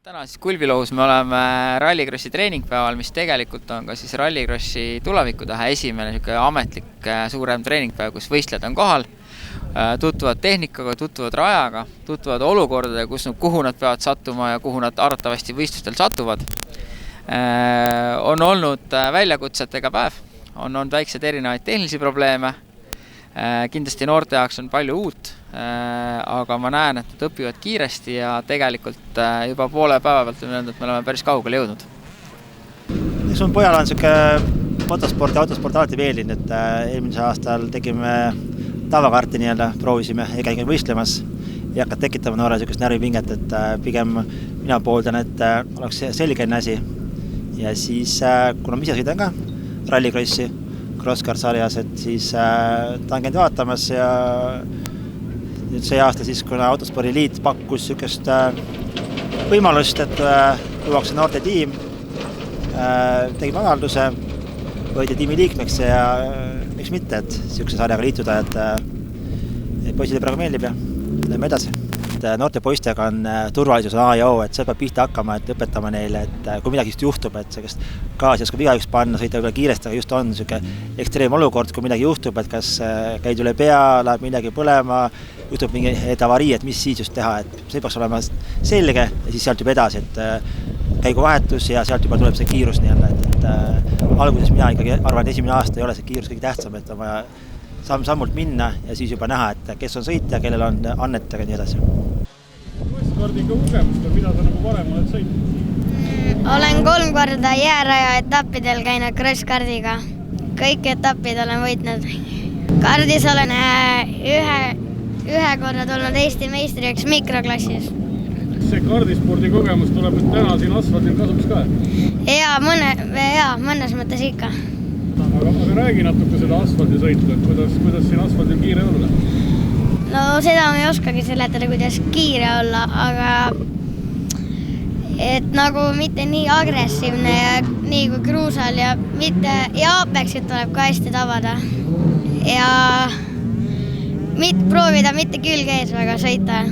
Täna siis Kulvilohus me oleme Rallycrossi treeningpäeval, mis tegelikult on ka siis Rallycrossi tulevikutähe esimene ametlik suurem treeningpäev, kus võistlejad on kohal, tutvuvad tehnikaga, tutvuvad rajaga, tutvuvad olukordadega, kuhu nad peavad sattuma ja kuhu nad arvatavasti võistlustel satuvad. On olnud väljakutsetega päev, on olnud väiksed erinevaid tehnilisi probleeme, kindlasti noorte jaoks on palju uut, aga ma näen, et nad õpivad kiiresti ja tegelikult juba poole päeva pealt on öelnud, et me oleme päris kaugele jõudnud. Sun pojal on motosport alati meeldinud, et eelmise aastal tegime tavakarti proovisime ja käime võistlemas ja hakkad tekitama noore närvipinget, et pigem mina pooldan, et oleks selgene asi. Ja siis, kuna ma ise sõidan ka Rallycrossi CrossCar sarjas, et siis ta on käinud vaatamas ja nüüd see aasta siis, kuna Autospordiliit pakkus sükest võimalust, et luuakse noorte tiim, tegime avalduse, võidi tiimi liikmeks ja miks mitte, et sükese sarjaga liituda, et poisile praegu meeldib ja lähme edasi. Noorte poistega on turvalisus A ja O, et see peab pihta hakkama, et õpetama neile, et kui midagi just juhtub, et see gaasi oskab igaüks panna, sõita võib-olla kiiresti, aga just on ekstreem olukord, kui midagi juhtub, et kas käid üle pea, läheb midagi põlema, juhtub mingi avarii, et mis siis just teha, et see peaks olema selge ja siis sealt juba edasi, et käiguvahetus ja sealt juba tuleb see kiirus et alguses mina ikkagi arvan, et esimene aasta ei ole see kiirus kõige tähtsam, et on vaja samm-sammult minna ja siis juba näha, et kes on sõitja, kellel on annet ja nii edasi. Crosskardiga kogemust, mida sa varem oled sõitnud? Olen 3 korda jääraja etappidel käinud crosskardiga. Kõik etapid olen võitnud. Kardis olen ühe korra tulnud Eesti meistriks mikroklassis. See kardispordi kogemus tuleb täna siin asfaldil kasuks ka? Mõnes mõttes ikka. Aga räägi natuke seda asfaldi sõitu, et kuidas siin asfaldil kiire olla? No seda ma ei oskagi seletada, kuidas kiire olla, aga et nagu mitte nii agressiivne ja nii kui kruusal ja Apexit tuleb ka hästi tabada ja proovida mitte külge ees väga sõita.